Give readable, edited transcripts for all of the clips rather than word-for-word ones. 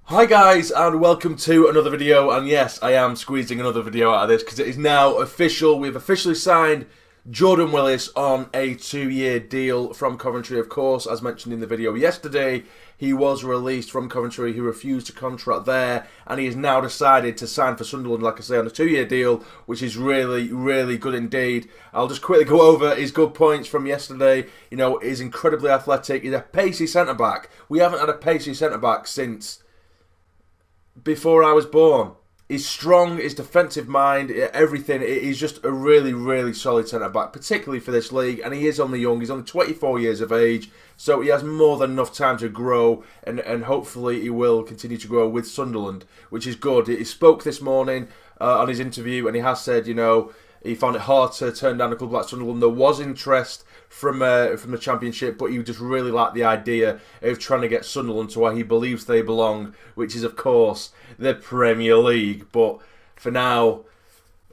Hi guys, and welcome to another video. And yes, I am squeezing another video out of this because it is now official. We've officially signed Jordan Willis on a 2-year deal from Coventry. Of course, as mentioned in the video yesterday, he was released from Coventry. He refused a contract there, and he has now decided to sign for Sunderland, like I say, on a 2-year deal, which is really, really good indeed. I'll just quickly go over his good points from yesterday. You know, he's incredibly athletic. He's a pacey centre-back. We haven't had a pacey centre-back since before I was born. He's strong, his defensive mind, everything. He's just a really, really solid centre-back, particularly for this league. And he is only young. He's only 24 years of age. So he has more than enough time to grow. And hopefully he will continue to grow with Sunderland, which is good. He spoke this morning on his interview, and he has said, you know, he found it hard to turn down a club like Sunderland. There was interest from the Championship, but he just really liked the idea of trying to get Sunderland to where he believes they belong, which is, of course, the Premier League. But for now,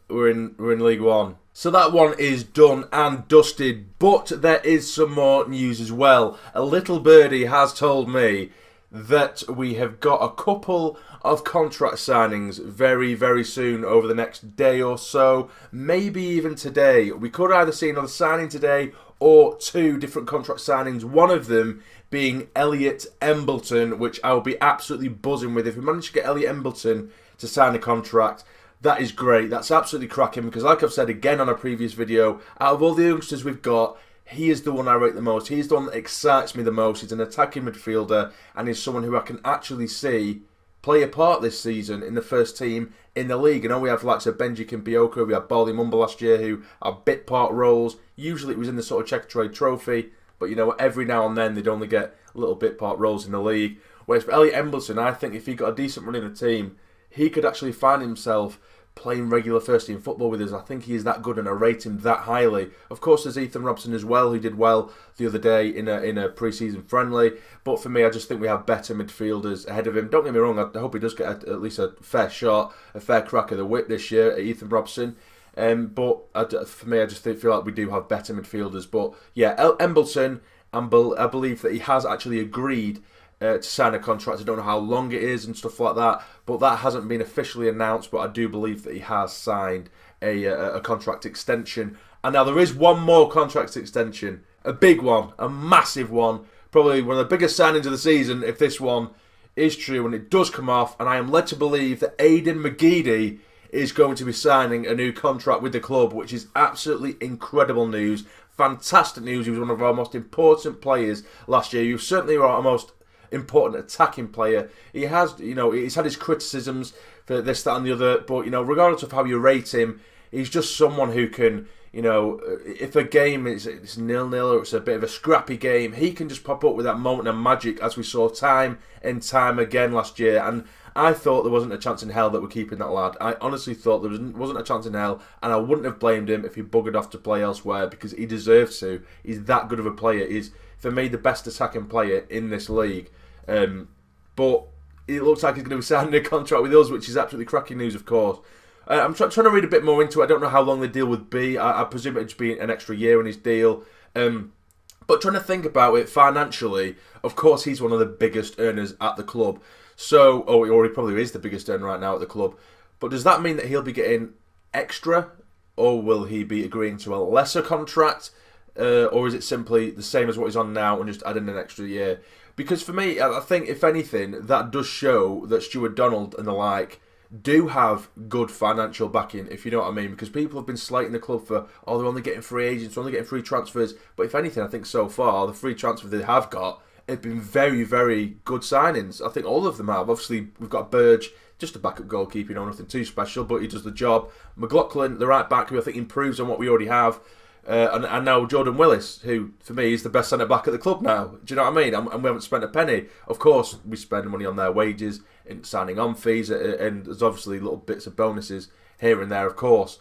we're in League One. So that one is done and dusted, but there is some more news as well. A little birdie has told me that we have got a couple of contract signings very, very soon over the next day or so, maybe even today. We could either see another signing today or 2 different contract signings, one of them being Elliot Embleton, which I'll be absolutely buzzing with. If we manage to get Elliot Embleton to sign a contract, that is great. That's absolutely cracking because, like I've said again on a previous video, out of all the youngsters we've got, he is the one I rate the most. He's the one that excites me the most. He's an attacking midfielder and he's someone who I can actually see play a part this season in the first team in the league. I know we have likes of Benji Kimpioka, we had Barley Mumble last year who are bit part roles. Usually it was in the sort of Checker Trade Trophy, but you know, every now and then they'd only get little bit part roles in the league. Whereas for Elliot Embleton, I think if he got a decent run in the team, he could actually find himself playing regular first team football with us. I think he is that good and I rate him that highly. Of course there's Ethan Robson as well, who did well the other day in a pre-season friendly, but for me I just think we have better midfielders ahead of him. Don't get me wrong, I hope he does get at least a fair shot, a fair crack of the whip this year, Ethan Robson. But for me I just feel like we do have better midfielders. But yeah, Embleton, I believe that he has actually agreed to sign a contract. I don't know how long it is and stuff like that, but that hasn't been officially announced, but I do believe that he has signed a contract extension. And now there is one more contract extension, a big one, a massive one, probably one of the biggest signings of the season if this one is true and it does come off, and I am led to believe that Aiden McGeady is going to be signing a new contract with the club, which is absolutely incredible news, fantastic news. He was one of our most important players last year. He was certainly our most important attacking player. He has, you know, he's had his criticisms for this, that and the other, but, you know, regardless of how you rate him, he's just someone who can, you know, if a game is 0-0 or it's a bit of a scrappy game, he can just pop up with that moment of magic, as we saw time and time again last year. And I thought there wasn't a chance in hell that we're keeping that lad. I honestly thought there wasn't a chance in hell, and I wouldn't have blamed him if he buggered off to play elsewhere, because he deserves to. He's that good of a player. He's, for me, the best attacking player in this league. But it looks like he's going to be signing a contract with us, which is absolutely cracking news, of course. I'm trying to read a bit more into it. I don't know how long the deal would be. I presume it'd just be an extra year in his deal. But trying to think about it financially, of course, he's one of the biggest earners at the club. So, or he probably is the biggest earner right now at the club. But does that mean that he'll be getting extra, or will he be agreeing to a lesser contract? Or is it simply the same as what he's on now and just adding an extra year? Because for me, I think, if anything, that does show that Stuart Donald and the like do have good financial backing, if you know what I mean. Because people have been slating the club for, oh, they're only getting free agents, they're only getting free transfers. But if anything, I think so far, the free transfers they have got have been very, very good signings. I think all of them have. Obviously, we've got Burge, just a backup goalkeeper, you know, nothing too special, but he does the job. McLaughlin, the right back, who I think improves on what we already have. And now Jordan Willis, who for me is the best centre back at the club now. Do you know what I mean? And we haven't spent a penny. Of course, we spend money on their wages, in signing on fees, and there's obviously little bits of bonuses here and there, of course.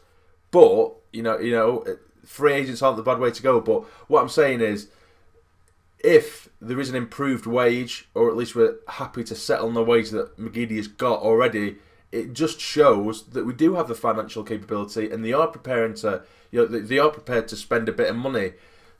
But you know, free agents aren't the bad way to go. But what I'm saying is, if there is an improved wage, or at least we're happy to settle on the wage that McGeady has got already, it just shows that we do have the financial capability, and they are preparing to, you know, they are prepared to spend a bit of money.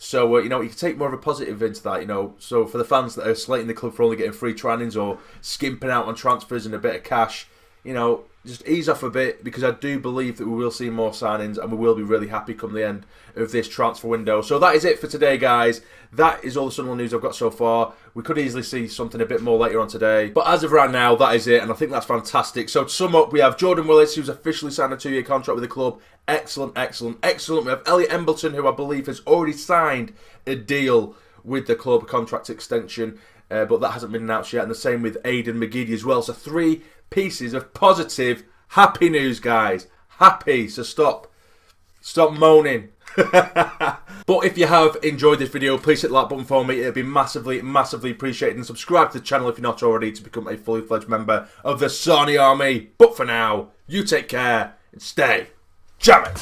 So, you know, you can take more of a positive into that, you know. So for the fans that are slating the club for only getting free trainings or skimping out on transfers and a bit of cash, you know, just ease off a bit, because I do believe that we will see more signings and we will be really happy come the end of this transfer window. So that is it for today, guys. That is all the Sunderland news I've got so far. We could easily see something a bit more later on today. But as of right now, that is it, and I think that's fantastic. So to sum up, we have Jordan Willis, who's officially signed a 2-year contract with the club. Excellent, excellent, excellent. We have Elliot Embleton, who I believe has already signed a deal with the club, a contract extension, but that hasn't been announced yet. And the same with Aiden McGeady as well. So 3 pieces of positive, happy news, guys. Happy, so stop moaning. But if you have enjoyed this video, please hit the like button for me. It'd be massively, massively appreciated. And subscribe to the channel if you're not already, to become a fully fledged member of the Sarny Army. But for now, you take care and stay jamming.